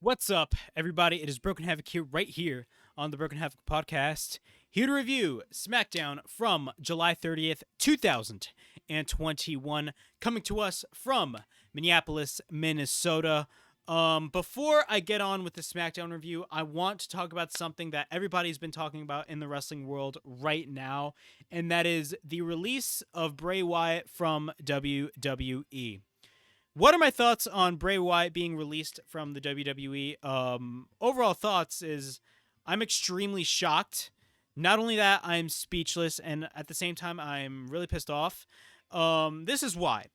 What's up, everybody? It is Broken Havoc here, right here on the Broken Havoc podcast, here to review SmackDown from July 30th, 2021, coming to us from Minneapolis, Minnesota. Before I get on with the SmackDown review, I want to talk about something that everybody's been talking about in the wrestling world right now, and that is the release of Bray Wyatt from WWE. What are my thoughts on Bray Wyatt being released from the WWE? Overall thoughts is I'm extremely shocked. Not only that, I'm speechless, and at the same time, I'm really pissed off. This is why.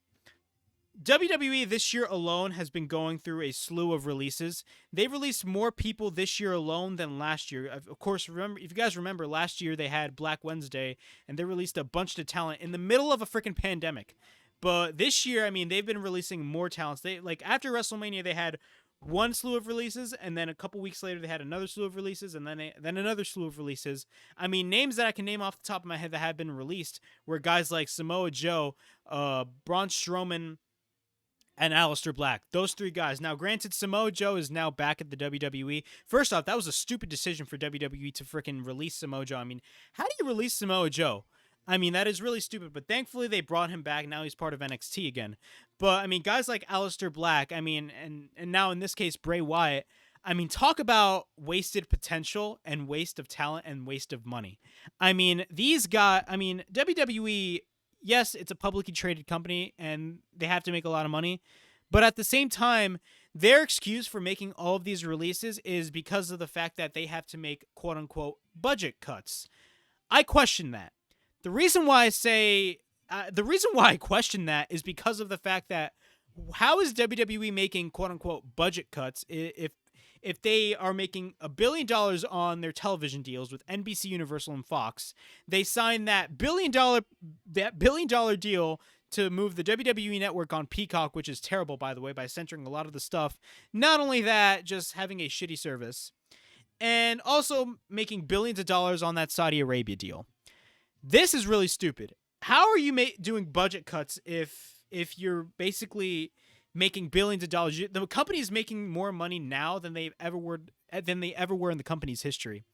WWE this year alone has been going through a slew of releases. They've released more people this year alone than last year. Of course, remember, if you guys remember, last year they had Black Wednesday, and they released a bunch of talent in the middle of a freaking pandemic. But this year, I mean, they've been releasing more talents. They after WrestleMania, they had one slew of releases, and then a couple weeks later, they had another slew of releases, and then another slew of releases. I mean, names that I can name off the top of my head that have been released were guys like Samoa Joe, Braun Strowman, and Aleister Black. Those three guys. Now, granted, Samoa Joe is now back at the WWE. First off, that was a stupid decision for WWE to freaking release Samoa Joe. I mean, how do you release Samoa Joe? I mean, that is really stupid, but thankfully they brought him back. Now he's part of NXT again. But, I mean, guys like Aleister Black, I mean, and now in this case, Bray Wyatt, I mean, talk about wasted potential and waste of talent and waste of money. I mean, these guys, I mean, WWE, yes, it's a publicly traded company and they have to make a lot of money. But at the same time, their excuse for making all of these releases is because of the fact that they have to make quote unquote budget cuts. I question that. The reason why I question that is because of the fact that how is WWE making quote unquote budget cuts if they are making $1 billion on their television deals with NBC, Universal, and Fox? They signed that $1 billion deal to move the WWE network on Peacock, which is terrible, by the way, by censoring a lot of the stuff. Not only that, just having a shitty service, and also making billions of dollars on that Saudi Arabia deal. This is really stupid. How are you doing budget cuts if you're basically making billions of dollars? The company is making more money now than they ever were in the company's history.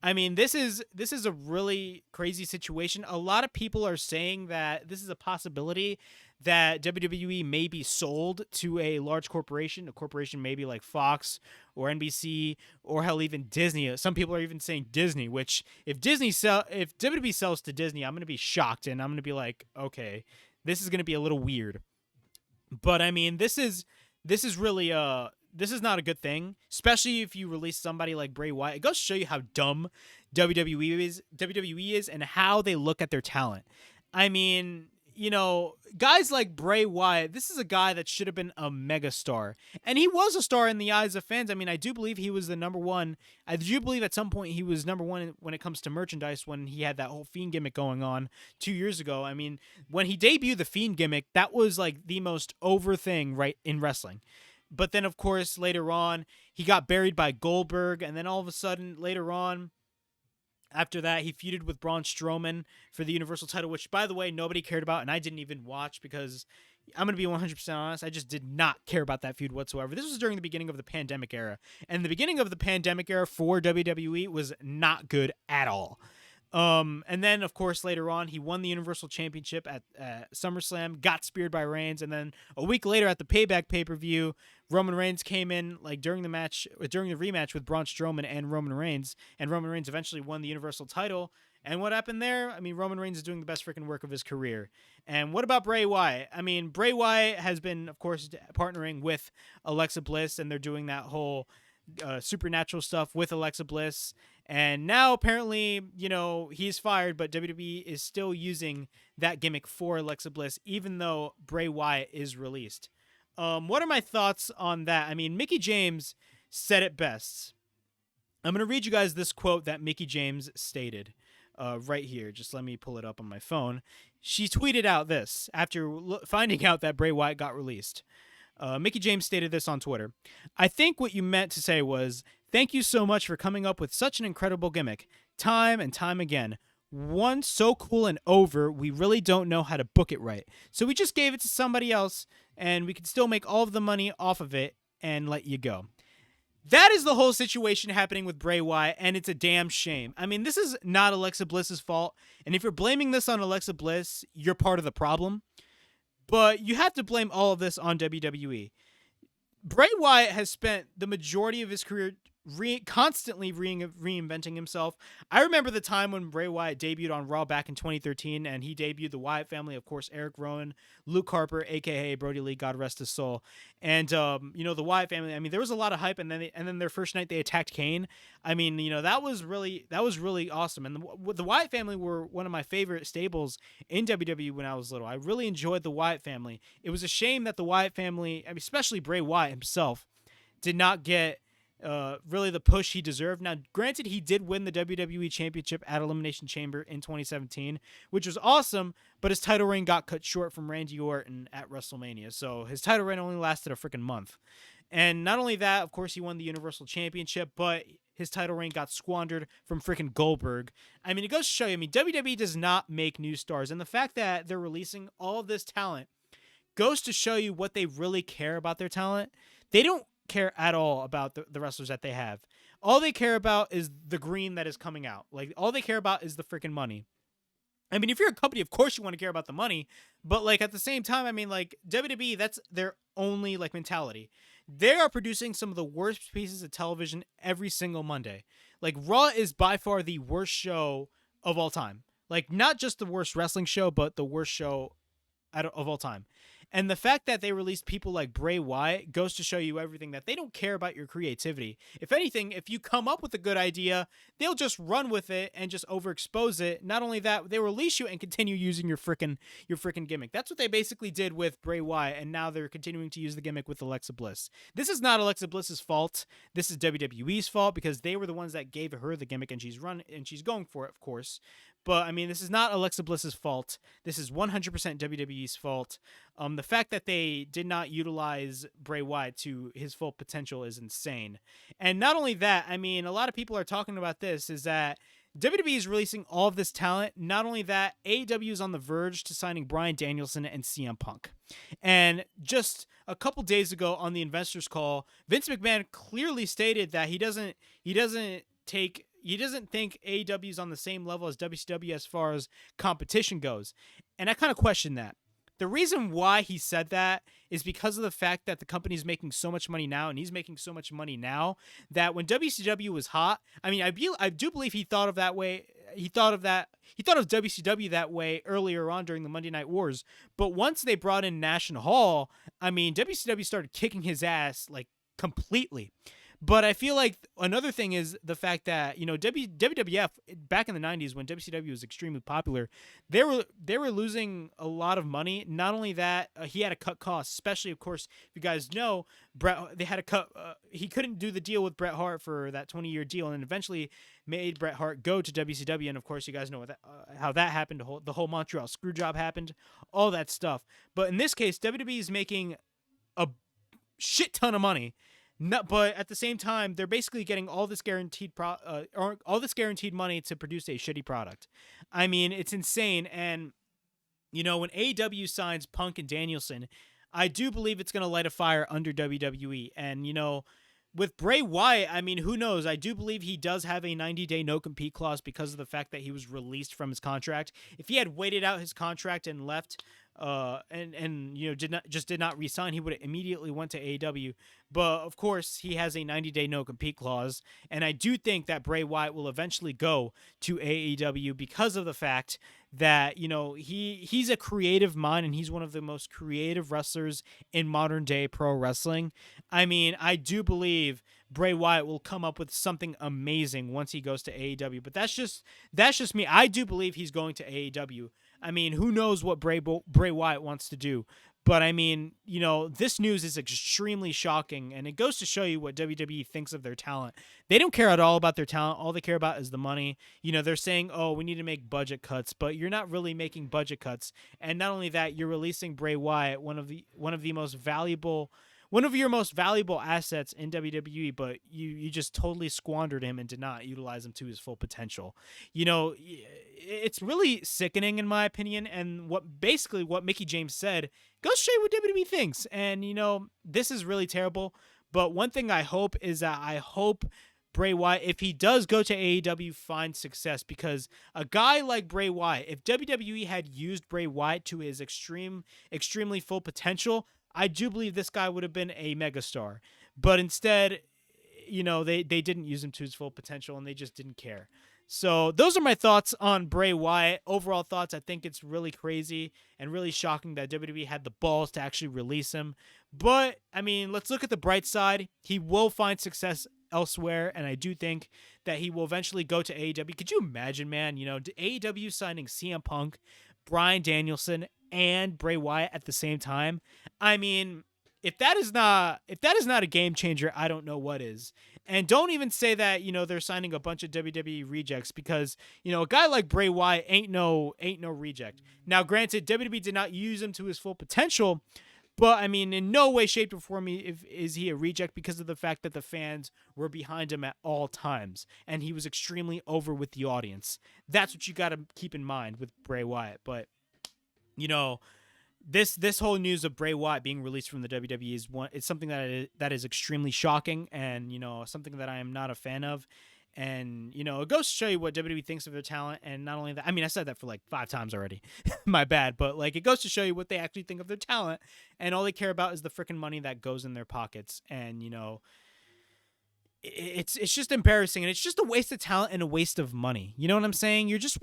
I mean, this is a really crazy situation. A lot of people are saying that this is a possibility that WWE may be sold to a large corporation, a corporation maybe like Fox or NBC or hell, even Disney. Some people are even saying Disney, which if WWE sells to Disney, I'm going to be shocked and I'm going to be like, okay, this is going to be a little weird. But I mean, this is really this is not a good thing, especially if you release somebody like Bray Wyatt. It goes to show you how dumb WWE is and how they look at their talent. I mean, you know, guys like Bray Wyatt, this is a guy that should have been a mega star. And he was a star in the eyes of fans. I mean, I do believe he was the number one. I do believe at some point he was number one when it comes to merchandise when he had that whole Fiend gimmick going on 2 years ago. I mean, when he debuted the Fiend gimmick, that was like the most over thing right in wrestling. But then, of course, later on, he got buried by Goldberg. And then all of a sudden, later on, after that, he feuded with Braun Strowman for the Universal title, which, by the way, nobody cared about. And I didn't even watch because I'm going to be 100% honest. I just did not care about that feud whatsoever. This was during the beginning of the pandemic era. And the beginning of the pandemic era for WWE was not good at all. And then, of course, later on, he won the Universal Championship at SummerSlam, got speared by Reigns, and then a week later at the Payback pay-per-view, Roman Reigns came in like during the rematch with Braun Strowman and Roman Reigns eventually won the Universal title. And what happened there? I mean, Roman Reigns is doing the best freaking work of his career. And what about Bray Wyatt? I mean, Bray Wyatt has been, of course, partnering with Alexa Bliss, and they're doing that whole supernatural stuff with Alexa Bliss. And now apparently, you know, he's fired, but WWE is still using that gimmick for Alexa Bliss, even though Bray Wyatt is released. What are my thoughts on that? I mean, Mickie James said it best. I'm going to read you guys this quote that Mickie James stated right here. Just let me pull it up on my phone. She tweeted out this after finding out that Bray Wyatt got released. Mickie James stated this on Twitter. "I think what you meant to say was, thank you so much for coming up with such an incredible gimmick. Time and time again. One so cool and over, we really don't know how to book it right. So we just gave it to somebody else, and we could still make all of the money off of it and let you go." That is the whole situation happening with Bray Wyatt, and it's a damn shame. I mean, this is not Alexa Bliss's fault, and if you're blaming this on Alexa Bliss, you're part of the problem. But you have to blame all of this on WWE. Bray Wyatt has spent the majority of his career constantly reinventing himself. I remember the time when Bray Wyatt debuted on Raw back in 2013, and he debuted the Wyatt family, of course, Eric Rowan, Luke Harper, aka Brody Lee, God rest his soul, and the Wyatt family. I mean, there was a lot of hype, and then their first night they attacked Kane. I mean, that was really awesome, and the Wyatt family were one of my favorite stables in WWE when I was little. I really enjoyed the Wyatt family. It was a shame that the Wyatt family, I mean, especially Bray Wyatt himself, did not get really the push he deserved. Now, granted, he did win the WWE Championship at Elimination Chamber in 2017, which was awesome, but his title reign got cut short from Randy Orton at WrestleMania, so his title reign only lasted a freaking month. And not only that, of course, he won the Universal Championship, but his title reign got squandered from freaking Goldberg. I mean, it goes to show you, I mean, WWE does not make new stars, and the fact that they're releasing all of this talent goes to show you what they really care about their talent. They don't care at all about the wrestlers that they have. All they care about is the green that is coming out. Like, all they care about is the freaking money. I mean, if you're a company, of course you want to care about the money, but like at the same time, I mean, like WWE, that's their only like mentality. They are producing some of the worst pieces of television every single Monday. Like, Raw is by far the worst show of all time. Like, not just the worst wrestling show, but the worst show of all time. And the fact that they released people like Bray Wyatt goes to show you everything, that they don't care about your creativity. If anything, if you come up with a good idea, they'll just run with it and just overexpose it. Not only that, they release you and continue using your freaking gimmick. That's what they basically did with Bray Wyatt, and now they're continuing to use the gimmick with Alexa Bliss. This is not Alexa Bliss's fault. This is WWE's fault, because they were the ones that gave her the gimmick, and she's going for it, of course. But, I mean, this is not Alexa Bliss's fault. This is 100% WWE's fault. The fact that they did not utilize Bray Wyatt to his full potential is insane. And not only that, I mean, a lot of people are talking about this, is that WWE is releasing all of this talent. Not only that, AEW is on the verge to signing Bryan Danielson and CM Punk. And just a couple days ago on the investors call, Vince McMahon clearly stated that he doesn't think AEW is on the same level as WCW as far as competition goes. And I kind of question that. The reason why he said that is because of the fact that the company is making so much money now, and he's making so much money now, that when WCW was hot, I mean, I do believe he thought of that way. He thought of WCW that way earlier on during the Monday Night Wars. But once they brought in Nash and Hall, I mean, WCW started kicking his ass like completely. But I feel like another thing is the fact that, WWF back in the 90s, when WCW was extremely popular, they were losing a lot of money. Not only that, he had to cut costs, especially, of course, if you guys know, they had to cut. He couldn't do the deal with Bret Hart for that 20-year deal, and eventually made Bret Hart go to WCW. And of course, you guys know how that happened. The whole Montreal screw job happened, all that stuff. But in this case, WWE is making a shit ton of money. No, but at the same time, they're basically getting all this guaranteed money to produce a shitty product. I mean, it's insane. And when AEW signs Punk and Danielson, I do believe it's going to light a fire under WWE. And with Bray Wyatt, I mean, who knows? I do believe he does have a 90-day no-compete clause because of the fact that he was released from his contract. If he had waited out his contract and left, did not resign, he would have immediately went to AEW. But of course, he has a 90-day no-compete clause, and I do think that Bray Wyatt will eventually go to AEW because of the fact that he's a creative mind, and he's one of the most creative wrestlers in modern day pro wrestling. I mean, I do believe Bray Wyatt will come up with something amazing once he goes to AEW, but that's just me. I do believe he's going to AEW. I mean, who knows what Bray Wyatt wants to do. But I mean, this news is extremely shocking, and it goes to show you what WWE thinks of their talent. They don't care at all about their talent. All they care about is the money. They're saying, "Oh, we need to make budget cuts," but you're not really making budget cuts. And not only that, you're releasing Bray Wyatt, one of your most valuable assets in WWE, but you just totally squandered him and did not utilize him to his full potential. It's really sickening in my opinion, and what Mickie James said goes straight with WWE thinks. And this is really terrible, But one thing I hope is that I hope Bray Wyatt, if he does go to AEW, finds success, because a guy like Bray Wyatt, if WWE had used Bray Wyatt to his extremely full potential, I do believe this guy would have been a megastar. But instead, they didn't use him to his full potential, and they just didn't care. So those are my thoughts on Bray Wyatt. Overall thoughts, I think it's really crazy and really shocking that WWE had the balls to actually release him. But, I mean, let's look at the bright side. He will find success elsewhere, and I do think that he will eventually go to AEW. Could you imagine, man, AEW signing CM Punk, Bryan Danielson, and Bray Wyatt at the same time? I mean, if that is not a game changer, I don't know what is. And don't even say that, they're signing a bunch of WWE rejects, because, a guy like Bray Wyatt ain't no reject. Now, granted, WWE did not use him to his full potential, but I mean, in no way, shape, or form is he a reject, because of the fact that the fans were behind him at all times, and he was extremely over with the audience. That's what you got to keep in mind with Bray Wyatt. But, this whole news of Bray Wyatt being released from the WWE it's something that is extremely shocking, and something that I am not a fan of. And it goes to show you what WWE thinks of their talent. And not only that, I mean, I said that for like 5 times already. My bad. But like, it goes to show you what they actually think of their talent, and all they care about is the freaking money that goes in their pockets. And it's just embarrassing, and it's just a waste of talent and a waste of money. You know what I'm saying? You're just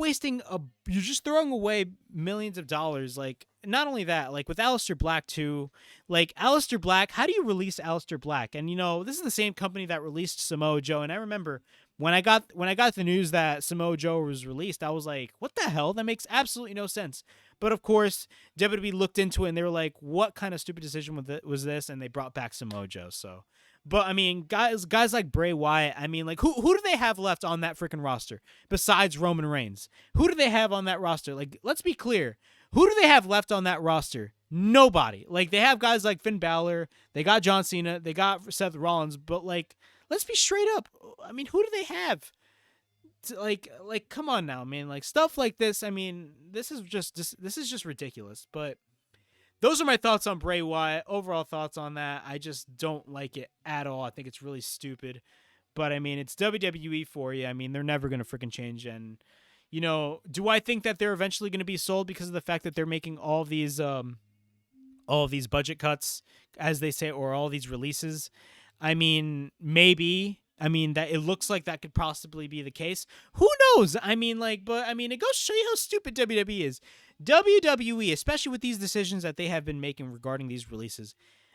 throwing away millions of dollars. Like, not only that, like with Aleister Black too. Like, Aleister Black, how do you release Aleister Black? And this is the same company that released Samoa Joe. And I remember when I got the news that Samoa Joe was released, I was like, what the hell? That makes absolutely no sense. But of course, WWE looked into it, and they were like, what kind of stupid decision was this? And they brought back Samoa Joe. So, but I mean, guys like Bray Wyatt, I mean, like, who do they have left on that freaking roster besides Roman Reigns? Who do they have on that roster? Like, let's be clear. Who do they have left on that roster? Nobody. Like, they have guys like Finn Balor, they got John Cena, they got Seth Rollins, but like, let's be straight up. I mean, who do they have? Like, come on now, man. Like, stuff like this. I mean, this is just ridiculous. But those are my thoughts on Bray Wyatt. Overall thoughts on that, I just don't like it at all. I think it's really stupid. But I mean, it's WWE for you. I mean, they're never gonna freaking change. And do I think that they're eventually going to be sold because of the fact that they're making all of these budget cuts, as they say, or all these releases? I mean, maybe. I mean, that it looks like that could possibly be the case. Who knows? I mean, but I mean, it goes to show you how stupid WWE is. WWE, especially with these decisions that they have been making regarding these releases,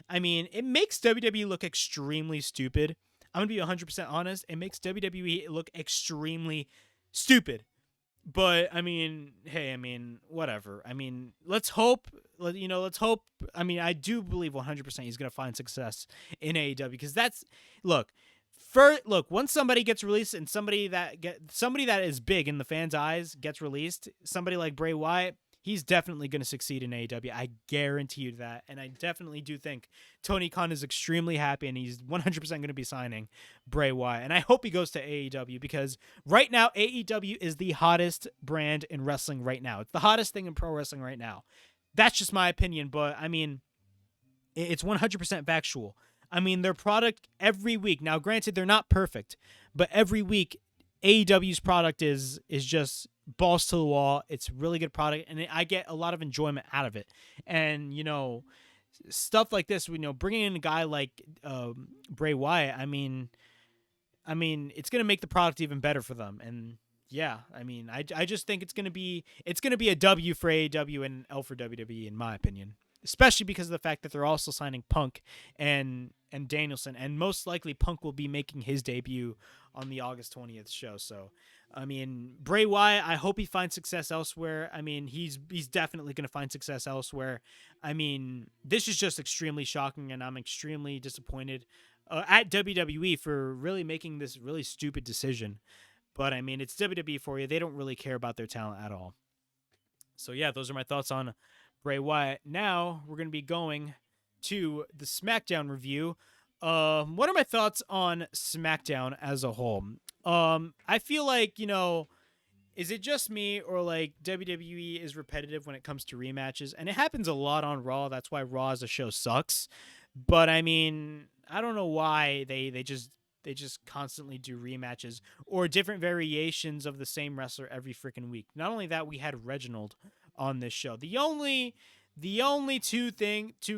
I mean, it makes WWE look extremely stupid. I'm going to be 100% honest. It makes WWE look extremely stupid. But I mean, hey, I mean, whatever. I mean, let's hope. Let's hope. I mean, I do believe 100% he's gonna find success in AEW, because once somebody gets released, and somebody that is big in the fans' eyes gets released, somebody like Bray Wyatt, he's definitely going to succeed in AEW. I guarantee you that. And I definitely do think Tony Khan is extremely happy, and he's 100% going to be signing Bray Wyatt. And I hope he goes to AEW, because right now AEW is the hottest brand in wrestling right now. It's the hottest thing in pro wrestling right now. That's just my opinion, but I mean, it's 100% factual. I mean, their product every week. Now, granted, they're not perfect, but every week AEW's product is just balls to the wall. It's a really good product, and I get a lot of enjoyment out of it. And stuff like this, bringing in a guy like Bray Wyatt, I mean, it's gonna make the product even better for them. And yeah, I mean, I just think it's gonna be a W for AEW and an L for WWE, in my opinion. Especially because of the fact that they're also signing Punk and Danielson, and most likely Punk will be making his debut on the August 20th show. So, I mean, Bray Wyatt, I hope he finds success elsewhere. I mean, he's definitely going to find success elsewhere. I mean, this is just extremely shocking, and I'm extremely disappointed at WWE for really making this really stupid decision. But, I mean, it's WWE for you. They don't really care about their talent at all. So, yeah, those are my thoughts on Bray Wyatt. Now we're going to be going to the SmackDown review. What are my thoughts on SmackDown as a whole? I feel like, is it just me, or like WWE is repetitive when it comes to rematches? And it happens a lot on Raw. That's why Raw as a show sucks. But I mean, why they just constantly do rematches or different variations of the same wrestler every freaking week. Not only that, we had Reginald on this show. The only two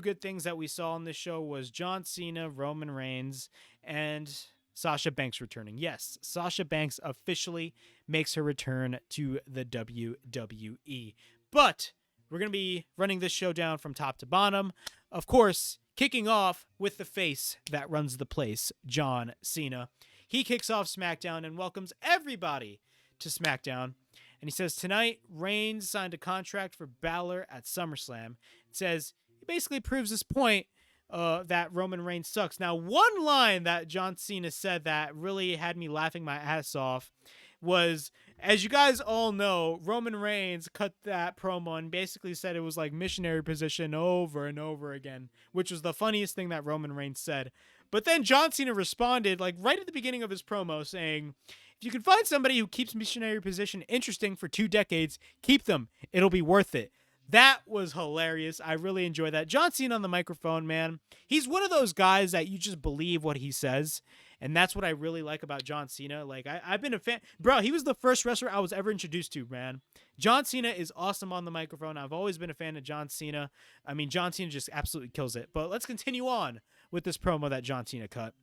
good things that we saw on this show was John Cena, Roman Reigns, and Sasha Banks returning. Yes, Sasha Banks officially makes her return to the WWE. But we're going to be running this show down from top to bottom. Of course, kicking off with the face that runs the place, John Cena. He kicks off SmackDown and welcomes everybody to SmackDown. And he says, tonight, Reigns signed a contract for Balor at SummerSlam. It says, he basically proves his point that Roman Reigns sucks. Now, one line that John Cena said that really had me laughing my ass off was, as you guys all know, Roman Reigns cut that promo and basically said it was like missionary position over and over again, which was the funniest thing that Roman Reigns said. But then John Cena responded, like right at the beginning of his promo, saying, if you can find somebody who keeps missionary position interesting for 2 decades, keep them. It'll be worth it. That was hilarious. I really enjoyed that. John Cena on the microphone, man. He's one of those guys that you just believe what he says. And that's what I really like about John Cena. Like, I've been a fan. Bro, he was the first wrestler I was ever introduced to, man. John Cena is awesome on the microphone. I've always been a fan of John Cena. I mean, John Cena just absolutely kills it. But let's continue on with this promo that John Cena cut.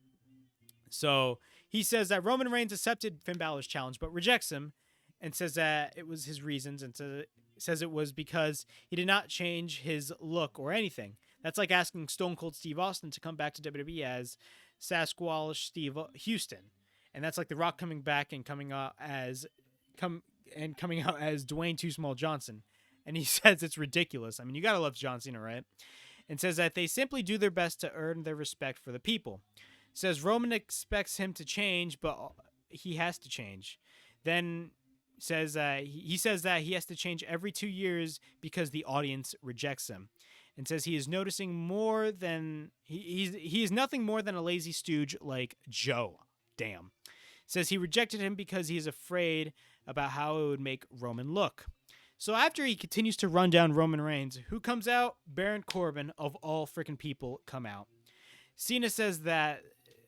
So he says that Roman Reigns accepted Finn Balor's challenge, but rejects him and says that it was his reasons and says it was because he did not change his look or anything. That's like asking Stone Cold Steve Austin to come back to WWE as Sasquatch Steve Houston. And that's like The Rock coming back and coming out as Dwayne Too Small Johnson. And he says it's ridiculous. I mean, you got to love John Cena, right? And says that they simply do their best to earn their respect for the people. Says Roman expects him to change, but he has to change. Then says he says that he has to change every 2 years because the audience rejects him. And says he is noticing more than he is nothing more than a lazy stooge like Joe. Damn. Says he rejected him because he is afraid about how it would make Roman look. So after he continues to run down Roman Reigns, who comes out? Baron Corbin, of all freaking people, come out. Cena says that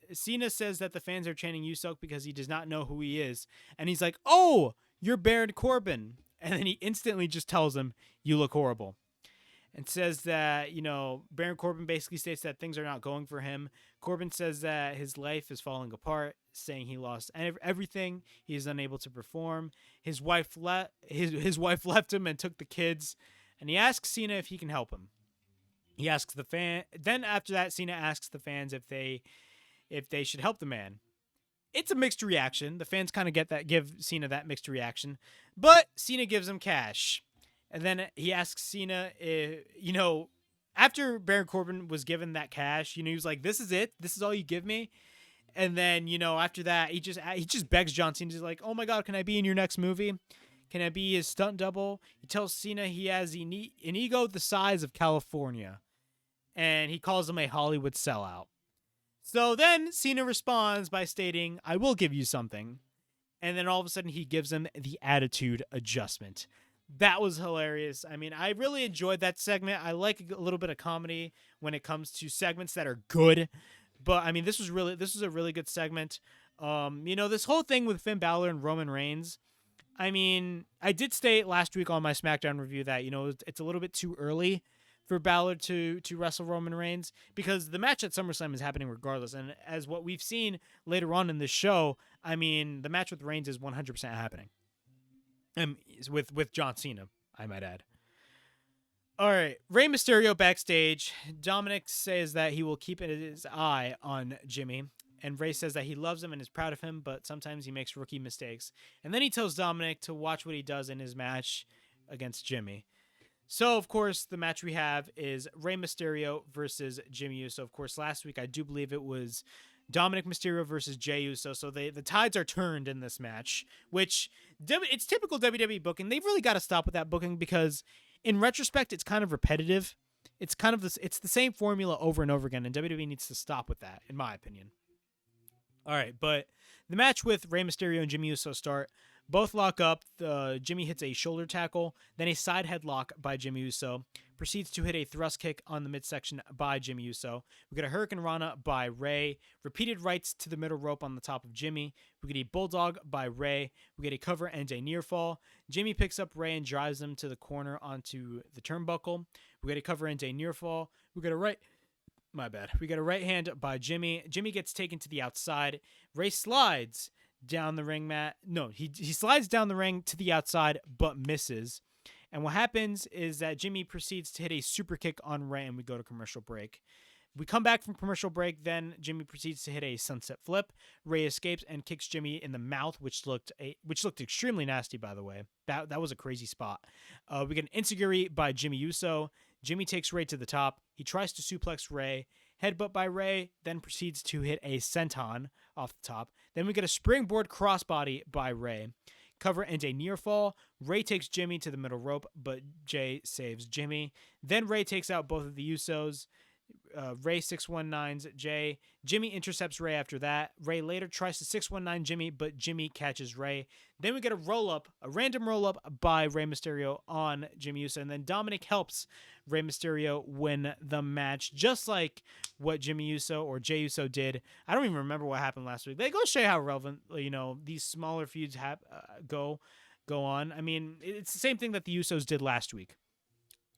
the fans are chanting "You suck" because he does not know who he is. And he's like, "Oh, you're Baron Corbin." And then he instantly just tells him, "You look horrible." And says that, Baron Corbin basically states that things are not going for him. Corbin says that his life is falling apart, saying he lost everything. He is unable to perform. His wife left him and took the kids. And he asks Cena if he can help him. He asks the fan. Then after that, Cena asks the fans if they should help the man. It's a mixed reaction. The fans kind of give Cena that mixed reaction. But Cena gives him cash. And then he asks Cena, after Baron Corbin was given that cash, he was like, "This is it. This is all you give me." And then, after that, he just begs John Cena. He's like, "Oh my God, can I be in your next movie? Can I be his stunt double?" He tells Cena he has an ego the size of California, and he calls him a Hollywood sellout. So then Cena responds by stating, "I will give you something." And then all of a sudden he gives him the attitude adjustment. That was hilarious. I mean, I really enjoyed that segment. I like a little bit of comedy when it comes to segments that are good. But I mean, this was a really good segment. This whole thing with Finn Balor and Roman Reigns. I mean, I did state last week on my SmackDown review that, it's a little bit too early for Balor to wrestle Roman Reigns because the match at SummerSlam is happening regardless. And as what we've seen later on in this show, I mean, the match with Reigns is 100% happening. With John Cena, I might add. All right, Rey Mysterio backstage. Dominic says that he will keep his eye on Jimmy. And Rey says that he loves him and is proud of him, but sometimes he makes rookie mistakes. And then he tells Dominic to watch what he does in his match against Jimmy. So, of course, the match we have is Rey Mysterio versus Jimmy Uso. Of course, last week, I do believe it was Dominic Mysterio versus Jey Uso. So the tides are turned in this match, which it's typical WWE booking. They've really got to stop with that booking because in retrospect, it's kind of repetitive. It's the same formula over and over again, and WWE needs to stop with that, in my opinion. All right, but the match with Rey Mysterio and Jimmy Uso start. Both lock up. Jimmy hits a shoulder tackle, then a side headlock by Jimmy Uso. Proceeds to hit a thrust kick on the midsection by Jimmy Uso. We get a Hurricane Rana by Ray. Repeated rights to the middle rope on the top of Jimmy. We get a Bulldog by Ray. We get a cover and a near fall. Jimmy picks up Ray and drives him to the corner onto the turnbuckle. We get a cover and a near fall. We get a right... My bad. We got a right hand by Jimmy. Jimmy gets taken to the outside. Ray slides down the ring mat. No, he slides down the ring to the outside, but misses. And what happens is that Jimmy proceeds to hit a super kick on Ray, and we go to commercial break. We come back from commercial break, then Jimmy proceeds to hit a sunset flip. Ray escapes and kicks Jimmy in the mouth, which looked extremely nasty, by the way. That was a crazy spot. We get an enziguri by Jimmy Uso. Jimmy takes Ray to the top. He tries to suplex Ray. Headbutt by Ray, then proceeds to hit a senton off the top. Then we get a springboard crossbody by Ray. Cover and a near fall. Ray takes Jimmy to the middle rope, but Jay saves Jimmy. Then Ray takes out both of the Usos. Ray 619s Jay. Jimmy intercepts Ray after that. Ray later tries to 619 Jimmy, but Jimmy catches Ray. Then we get a random roll-up by Rey Mysterio on Jimmy Uso, and then Dominic helps Rey Mysterio win the match, just like what Jimmy Uso or Jey Uso did. I don't even remember what happened last week. They go show you how relevant, these smaller feuds go on. I mean, it's the same thing that the Usos did last week.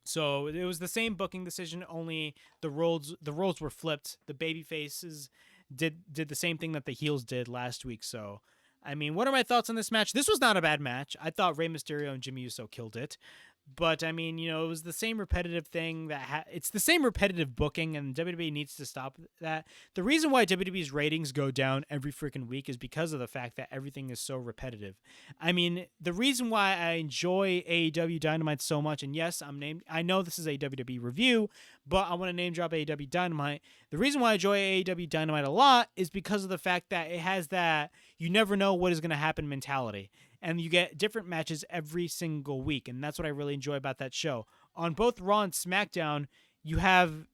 So it was the same booking decision, only the roles were flipped. The baby faces did the same thing that the heels did last week. So, I mean, what are my thoughts on this match? This was not a bad match. I thought Rey Mysterio and Jimmy Uso killed it. But, I mean, it was the same repetitive thing it's the same repetitive booking, and WWE needs to stop that. The reason why WWE's ratings go down every freaking week is because of the fact that everything is so repetitive. I mean, the reason why I enjoy AEW Dynamite so much, and yes, I know this is a WWE review, but I want to name drop AEW Dynamite. The reason why I enjoy AEW Dynamite a lot is because of the fact that it has that you never know what is going to happen mentality. And you get different matches every single week, and that's what I really enjoy about that show. On both Raw and SmackDown, you have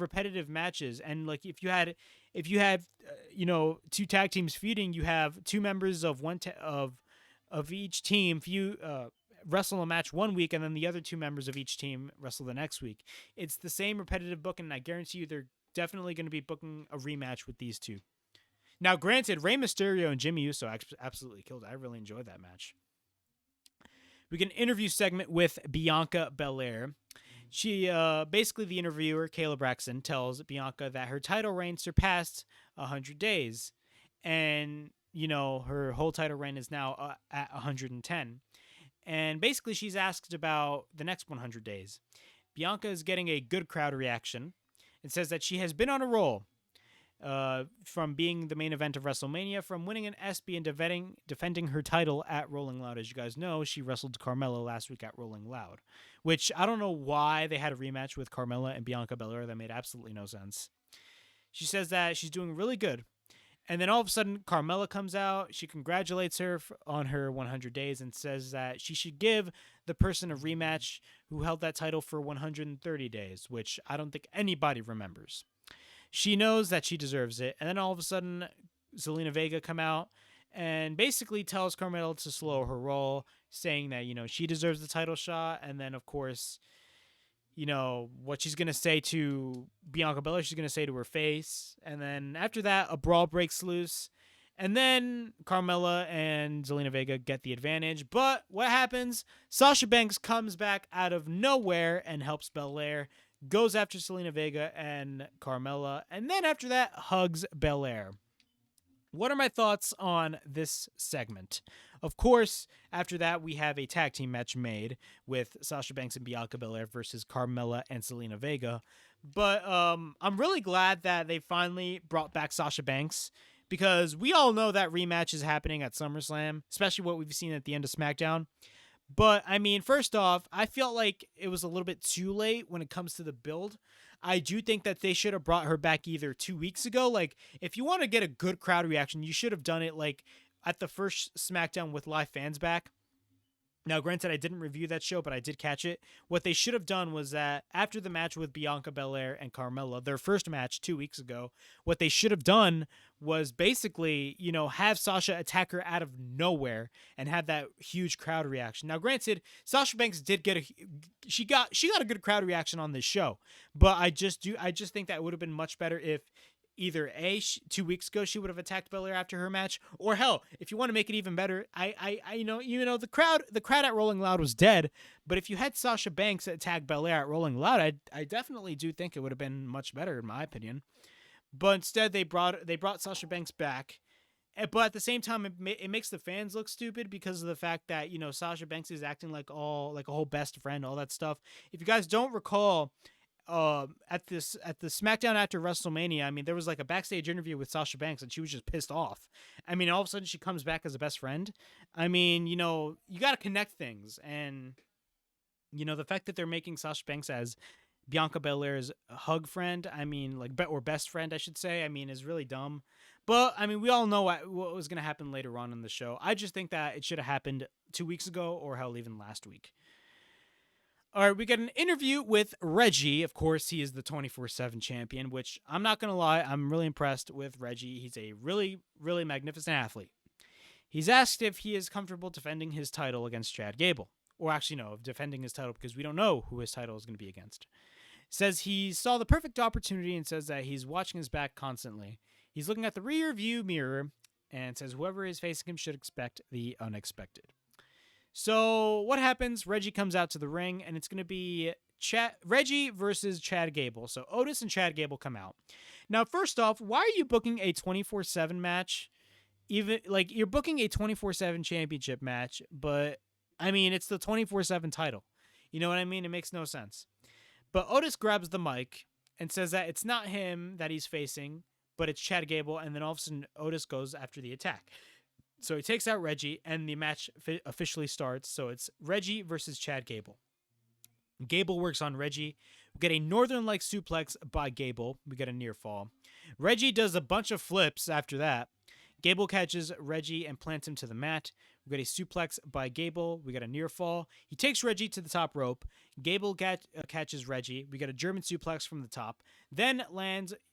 repetitive matches, and like if you had two tag teams feuding, you have two members of of each team wrestle a match one week, and then the other two members of each team wrestle the next week. It's the same repetitive booking, and I guarantee you they're definitely going to be booking a rematch with these two. Now, granted, Rey Mysterio and Jimmy Uso absolutely killed it. I really enjoyed that match. We get an interview segment with Bianca Belair. She, basically the interviewer, Kayla Braxton, tells Bianca that her title reign surpassed 100 days. And, her whole title reign is now at 110. And basically she's asked about the next 100 days. Bianca is getting a good crowd reaction and says that she has been on a roll. From being the main event of WrestleMania, from winning an ESPY and defending her title at Rolling Loud. As you guys know, she wrestled Carmella last week at Rolling Loud, which I don't know why they had a rematch with Carmella and Bianca Belair. That made absolutely no sense. She says that she's doing really good. And then all of a sudden, Carmella comes out. She congratulates her on her 100 days and says that she should give the person a rematch who held that title for 130 days, which I don't think anybody remembers. She knows that she deserves it. And then all of a sudden, Zelina Vega come out and basically tells Carmella to slow her roll, saying that, she deserves the title shot. And then, of course, what she's going to say to Bianca Belair, she's going to say to her face. And then after that, a brawl breaks loose. And then Carmella and Zelina Vega get the advantage. But what happens? Sasha Banks comes back out of nowhere and helps Belair. Goes after Zelina Vega and Carmella, and then after that, hugs Belair. What are my thoughts on this segment? Of course, after that, we have a tag team match made with Sasha Banks and Bianca Belair versus Carmella and Zelina Vega. But I'm really glad that they finally brought back Sasha Banks, because we all know that rematch is happening at SummerSlam, especially what we've seen at the end of SmackDown. But, I mean, first off, I felt like it was a little bit too late when it comes to the build. I do think that they should have brought her back either 2 weeks ago. Like, if you want to get a good crowd reaction, you should have done it, like, at the first SmackDown with live fans back. Now, granted, I didn't review that show, but I did catch it. What they should have done was that after the match with Bianca Belair and Carmella, their first match 2 weeks ago, what they should have done was basically, have Sasha attack her out of nowhere and have that huge crowd reaction. Now, granted, Sasha Banks did get she got a good crowd reaction on this show, but I just think that it would have been much better if either 2 weeks ago she would have attacked Belair after her match, or hell, if you want to make it even better, the crowd at Rolling Loud was dead, but if you had Sasha Banks attack Belair at Rolling Loud, I definitely do think it would have been much better in my opinion. But instead they brought Sasha Banks back, but at the same time it makes the fans look stupid because of the fact that Sasha Banks is acting like a whole best friend, all that stuff. If you guys don't recall, at the SmackDown after WrestleMania, I mean, there was like a backstage interview with Sasha Banks and she was just pissed off. I mean, all of a sudden she comes back as a best friend. I mean, you got to connect things. And, the fact that they're making Sasha Banks as Bianca Belair's hug friend, I mean, or best friend, I should say, I mean, is really dumb. But, I mean, we all know what was going to happen later on in the show. I just think that it should have happened 2 weeks ago or hell, even last week. All right, we get an interview with Reggie. Of course, he is the 24/7 champion, which I'm not going to lie, I'm really impressed with Reggie. He's a really, really magnificent athlete. He's asked if he is comfortable defending his title against Chad Gable. Or actually, no, defending his title because we don't know who his title is going to be against. Says he saw the perfect opportunity and says that he's watching his back constantly. He's looking at the rear view mirror and says whoever is facing him should expect the unexpected. So what happens? Reggie comes out to the ring, and it's going to be Reggie versus Chad Gable. So Otis and Chad Gable come out. Now, first off, why are you booking a 24/7 match? Even you're booking a 24/7 championship match, but I mean it's the 24/7 title. You know what I mean? It makes no sense. But Otis grabs the mic and says that it's not him that he's facing, but it's Chad Gable, and then all of a sudden Otis goes after the attack. So he takes out Reggie, and the match officially starts. So it's Reggie versus Chad Gable. Gable works on Reggie. We get a Northern Light suplex by Gable. We get a near fall. Reggie does a bunch of flips after that. Gable catches Reggie and plants him to the mat. We get a suplex by Gable. We get a near fall. He takes Reggie to the top rope. Gable catches Reggie. We get a German suplex from the top. Then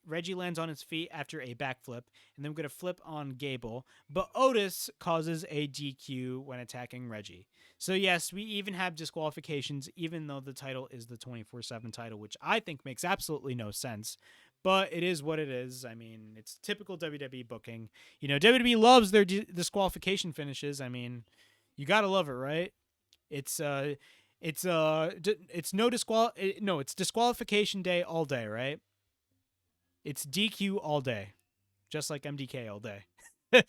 Reggie lands on his feet after a backflip. And then we get a flip on Gable. But Otis causes a DQ when attacking Reggie. So yes, we even have disqualifications, even though the title is the 24/7 title, which I think makes absolutely no sense. But it is what it is. I mean, it's typical WWE booking. WWE loves their disqualification finishes. I mean, you gotta love it, right? It's disqualification day all day, right? It's DQ all day, just like MDK all day. All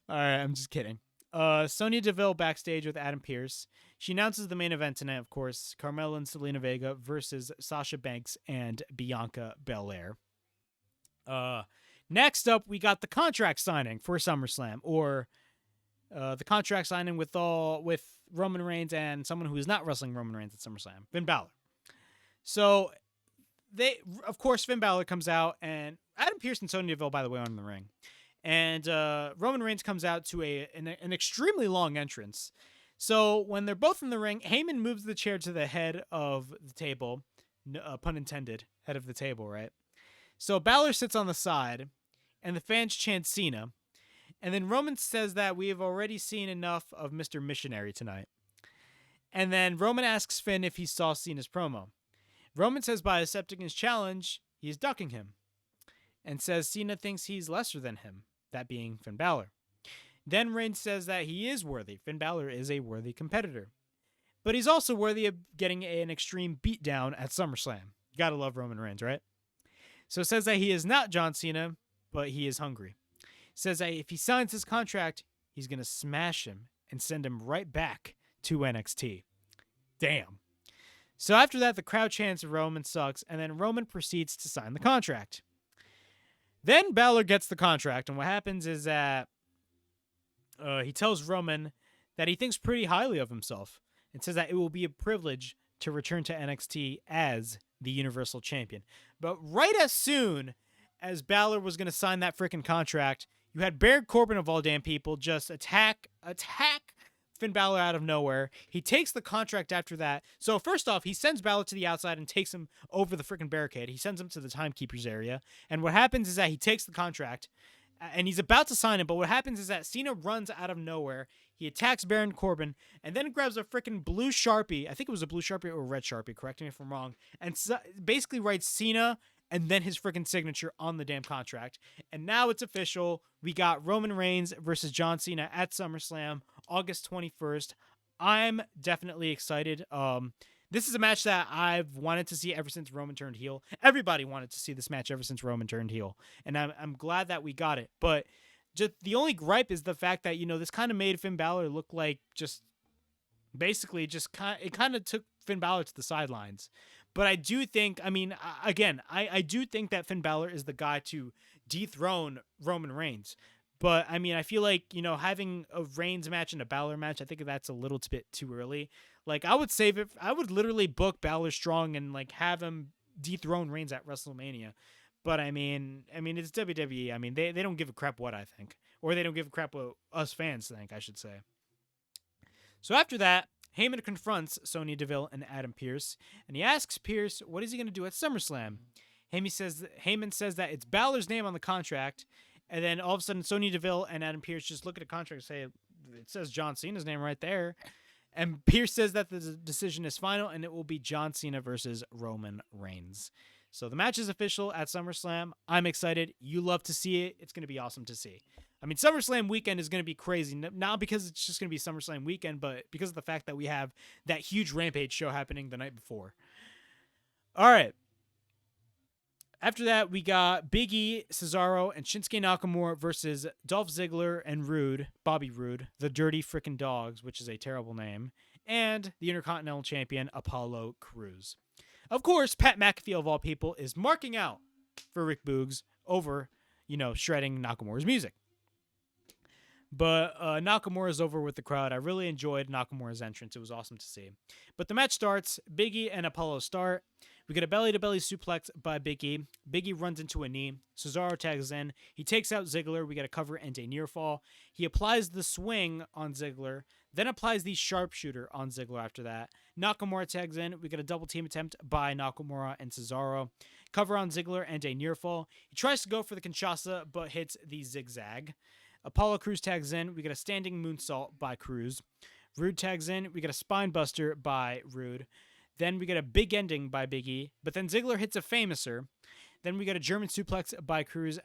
right, I'm just kidding. Sonya Deville backstage with Adam Pearce. She announces the main event tonight, of course, Carmella and Zelina Vega versus Sasha Banks and Bianca Belair. Next up, we got the contract signing for SummerSlam, or the contract signing with Roman Reigns and someone who is not wrestling Roman Reigns at SummerSlam, Finn Balor. So of course, Finn Balor comes out, and Adam Pearce and Sonya Deville, by the way, are in the ring. And Roman Reigns comes out to an extremely long entrance. So when they're both in the ring, Heyman moves the chair to the head of the table, pun intended, head of the table, right? So Balor sits on the side, and the fans chant Cena. And then Roman says that we have already seen enough of Mr. Missionary tonight. And then Roman asks Finn if he saw Cena's promo. Roman says by accepting his challenge, he's ducking him. And says Cena thinks he's lesser than him, that being Finn Balor. Then Reigns says that he is worthy. Finn Balor is a worthy competitor. But he's also worthy of getting an extreme beatdown at SummerSlam. You gotta love Roman Reigns, right? So it says that he is not John Cena, but he is hungry. Says that if he signs his contract, he's gonna smash him and send him right back to NXT. Damn. So after that, the crowd chants Roman sucks, and then Roman proceeds to sign the contract. Then Balor gets the contract, and what happens is that he tells Roman that he thinks pretty highly of himself and says that it will be a privilege to return to NXT as the Universal Champion. But right as soon as Balor was going to sign that freaking contract, you had Baron Corbin of all damn people just attack Finn Balor out of nowhere. He takes the contract after that. So first off, he sends Balor to the outside and takes him over the freaking barricade. He sends him to the timekeeper's area. And what happens is that he takes the contract and he's about to sign it. But what happens is that Cena runs out of nowhere. He attacks Baron Corbin and then grabs a freaking blue Sharpie. I think it was a blue Sharpie or a red Sharpie. Correct me if I'm wrong. And basically writes Cena and then his freaking signature on the damn contract. And now it's official. We got Roman Reigns versus John Cena at SummerSlam, August 21st. I'm definitely excited. This is a match that I've wanted to see ever since Roman turned heel. Everybody wanted to see this match ever since Roman turned heel. And I'm glad that we got it. But just the only gripe is the fact that, this kind of made Finn Balor look like just basically it kind of took Finn Balor to the sidelines. But I do think, I do think that Finn Balor is the guy to dethrone Roman Reigns. But, I feel like, having a Reigns match and a Balor match, I think that's a little bit too early. Like, I would save it. I would literally book Balor strong and, have him dethrone Reigns at WrestleMania. But, it's WWE. They don't give a crap what I think. Or they don't give a crap what us fans think, I should say. So after that, Heyman confronts Sonya Deville and Adam Pearce, and he asks Pearce what is he going to do at SummerSlam. Heyman says that it's Balor's name on the contract, and then all of a sudden Sonya Deville and Adam Pearce just look at the contract and say, it says John Cena's name right there. And Pearce says that the decision is final, and it will be John Cena versus Roman Reigns. So the match is official at SummerSlam. I'm excited. You love to see it. It's going to be awesome to see. SummerSlam weekend is going to be crazy. Not because it's just going to be SummerSlam weekend, but because of the fact that we have that huge Rampage show happening the night before. All right. After that, we got Big E, Cesaro, and Shinsuke Nakamura versus Dolph Ziggler and Bobby Roode, the Dirty Frickin' Dogs, which is a terrible name, and the Intercontinental Champion, Apollo Crews. Of course, Pat McAfee, of all people, is marking out for Rick Boogs over, shredding Nakamura's music. But Nakamura's over with the crowd. I really enjoyed Nakamura's entrance. It was awesome to see. But the match starts. Big E and Apollo start. We get a belly-to-belly suplex by Big E. Big E runs into a knee. Cesaro tags in. He takes out Ziggler. We get a cover and a near fall. He applies the swing on Ziggler, then applies the sharpshooter on Ziggler after that. Nakamura tags in. We get a double team attempt by Nakamura and Cesaro. Cover on Ziggler and a near fall. He tries to go for the Kinshasa, but hits the zigzag. Apollo Crews tags in. We get a standing moonsault by Crews. Roode tags in. We get a spine buster by Roode. Then we get a big ending by Big E. But then Ziggler hits a famouser. Then we get a German suplex by Crews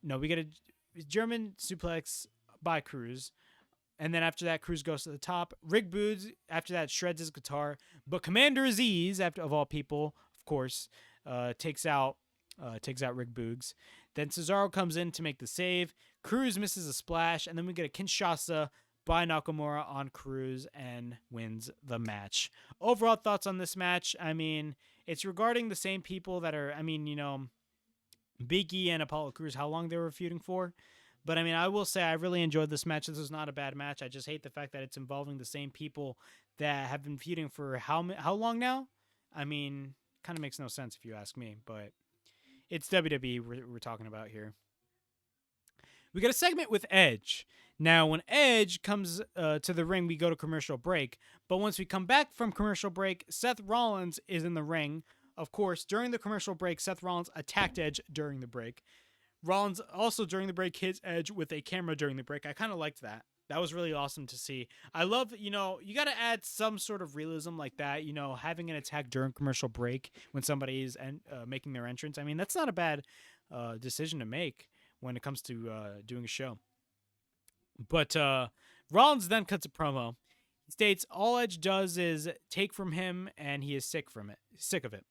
we get a German suplex by Crews. And then after that, Crews goes to the top. Rick Boogs, after that, shreds his guitar. But Commander Aziz, of all people, of course, takes out Rick Boogs. Then Cesaro comes in to make the save. Crews misses a splash. And then we get a Kinshasa by Nakamura on Crews and wins the match. Overall thoughts on this match? It's regarding the same people that are, Big E and Apollo Crews, how long they were feuding for. But, I will say I really enjoyed this match. This was not a bad match. I just hate the fact that it's involving the same people that have been feuding for how long now? Kind of makes no sense if you ask me. But it's WWE we're talking about here. We got a segment with Edge. Now, when Edge comes to the ring, we go to commercial break. But once we come back from commercial break, Seth Rollins is in the ring. Of course, during the commercial break, Seth Rollins attacked Edge during the break. Rollins also during the break hits Edge with a camera during the break. I kind of liked that. That was really awesome to see. I love, you got to add some sort of realism like that, having an attack during commercial break when somebody is making their entrance. That's not a bad decision to make when it comes to doing a show. But Rollins then cuts a promo. He states all Edge does is take from him, and he is sick of it.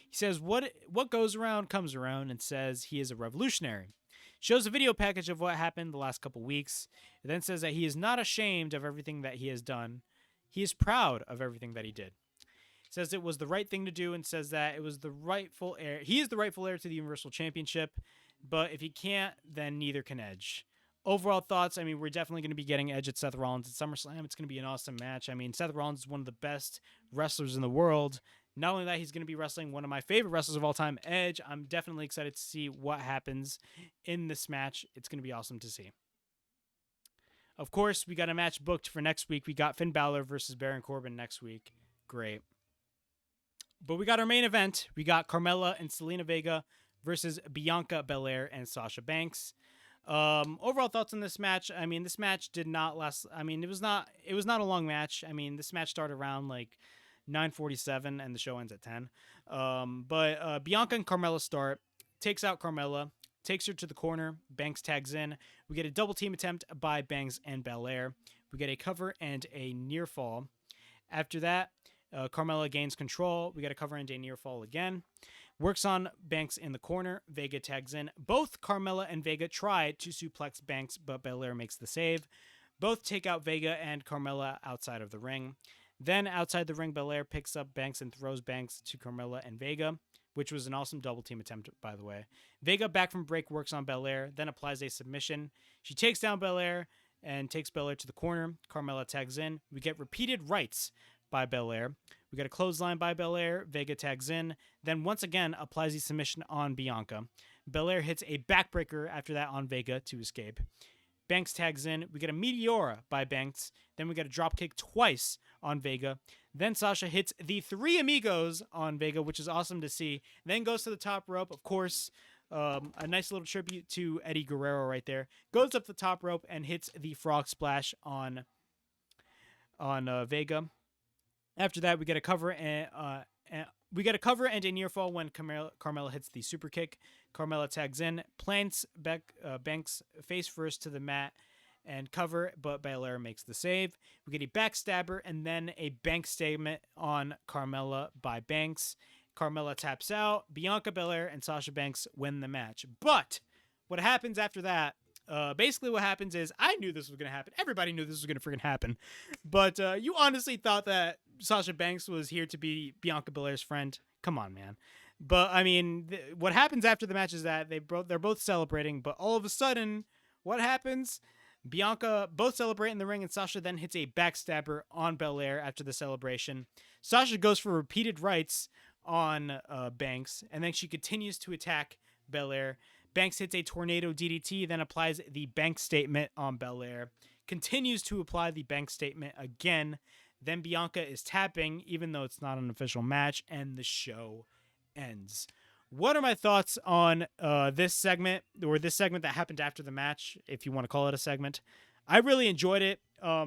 He says what goes around comes around, and says he is a revolutionary. Shows a video package of what happened the last couple weeks. It then says that he is not ashamed of everything that he has done. He is proud of everything that he did. Says it was the right thing to do, and says that it was the rightful heir. He is the rightful heir to the Universal Championship, but if he can't, then neither can Edge. Overall thoughts, we're definitely going to be getting Edge at Seth Rollins at SummerSlam. It's going to be an awesome match. Seth Rollins is one of the best wrestlers in the world. Not only that, he's going to be wrestling one of my favorite wrestlers of all time, Edge. I'm definitely excited to see what happens in this match. It's going to be awesome to see. Of course, we got a match booked for next week. We got Finn Balor versus Baron Corbin next week. Great. But we got our main event. We got Carmella and Selena Vega versus Bianca Belair and Sasha Banks. Overall thoughts on this match. I mean, this match did not last. I mean, it was not a long match. I mean, this match started around like 9:47 and the show ends at 10. But Bianca and Carmella start, takes out Carmella, takes her to the corner. Banks tags in. We get a double team attempt by Banks and Belair. We get a cover and a near fall. After that, Carmella gains control. We get a cover and a near fall again. Works on Banks in the corner. Vega tags in. Both Carmella and Vega try to suplex Banks, but Belair makes the save. Both take out Vega and Carmella outside of the ring. Then outside the ring, Belair picks up Banks and throws Banks to Carmella and Vega, which was an awesome double team attempt, by the way. Vega, back from break, works on Belair, then applies a submission. She takes down Belair and takes Belair to the corner. Carmella tags in. We get repeated rights by Belair. We get a clothesline by Belair. Vega tags in. Then once again applies the submission on Bianca. Belair hits a backbreaker after that on Vega to escape. Banks tags in. We get a Meteora by Banks. Then we get a dropkick twice on Vega. Then Sasha hits the Three Amigos on Vega, which is awesome to see. Then goes to the top rope. Of course, a nice little tribute to Eddie Guerrero right there. Goes up the top rope and hits the Frog Splash on Vega. After that, we get a cover and a near fall when Carmella hits the super kick. Carmella tags in, plants Banks face first to the mat and cover, but Belair makes the save. We get a backstabber and then a Banks statement on Carmella by Banks. Carmella taps out. Bianca Belair and Sasha Banks win the match. But what happens after that? Basically what happens is, I knew this was going to happen. Everybody knew this was going to freaking happen. But you honestly thought that Sasha Banks was here to be Bianca Belair's friend? Come on, man. But, I mean, what happens after the match is that they're both celebrating, but all of a sudden, what happens? Bianca both celebrate in the ring, and Sasha then hits a backstabber on Belair after the celebration. Sasha goes for repeated rights on Banks, and then she continues to attack Belair. Banks hits a tornado DDT, then applies the Banks statement on Belair. Continues to apply the Banks statement again. Then Bianca is tapping, even though it's not an official match, and the show ends. What are my thoughts on this segment, or this segment that happened after the match, if you want to call it a segment? I really enjoyed it. I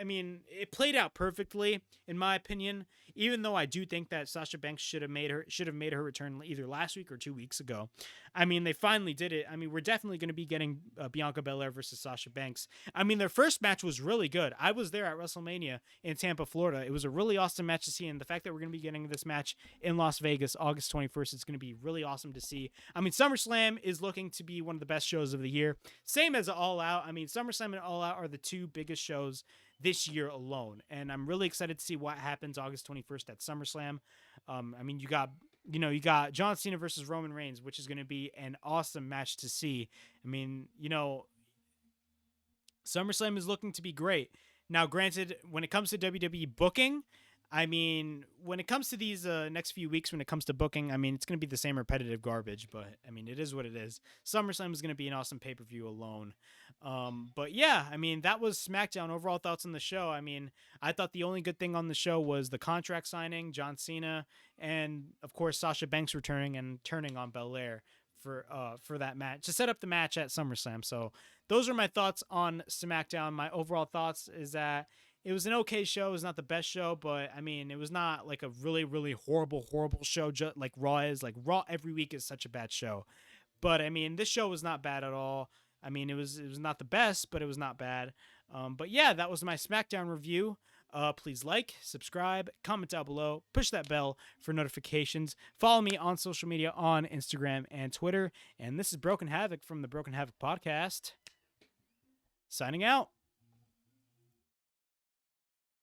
mean, it played out perfectly, in my opinion, even though I do think that Sasha Banks should have made her return either last week or 2 weeks ago. I mean, they finally did it. I mean, we're definitely going to be getting Bianca Belair versus Sasha Banks. I mean, their first match was really good. I was there at WrestleMania in Tampa, Florida. It was a really awesome match to see, and the fact that we're going to be getting this match in Las Vegas August 21st is going to be really awesome to see. I mean, SummerSlam is looking to be one of the best shows of the year. Same as All Out. I mean, SummerSlam and All Out are the two biggest shows this year alone, and I'm really excited to see what happens August 21st at SummerSlam. I mean, you got John Cena versus Roman Reigns, which is going to be an awesome match to see. I mean, SummerSlam is looking to be great. Now, granted, when it comes to WWE booking, I mean, when it comes to these next few weeks, when it comes to booking, I mean, it's going to be the same repetitive garbage, but I mean, it is what it is. SummerSlam is going to be an awesome pay-per-view alone. But yeah, I mean, that was SmackDown. Overall thoughts on the show. I mean, I thought the only good thing on the show was the contract signing, John Cena, and of course, Sasha Banks returning and turning on Belair for that match, to set up the match at SummerSlam. So those are my thoughts on SmackDown. My overall thoughts is that it was an okay show. It was not the best show, but I mean, it was not like a really, really horrible show, just like Raw is. Like, Raw every week is such a bad show. But I mean, this show was not bad at all. I mean, it was not the best, but it was not bad. But yeah, that was my SmackDown review. Please like, subscribe, comment down below, push that bell for notifications. Follow me on social media on Instagram and Twitter. And this is Broken Havoc from the Broken Havoc Podcast. Signing out.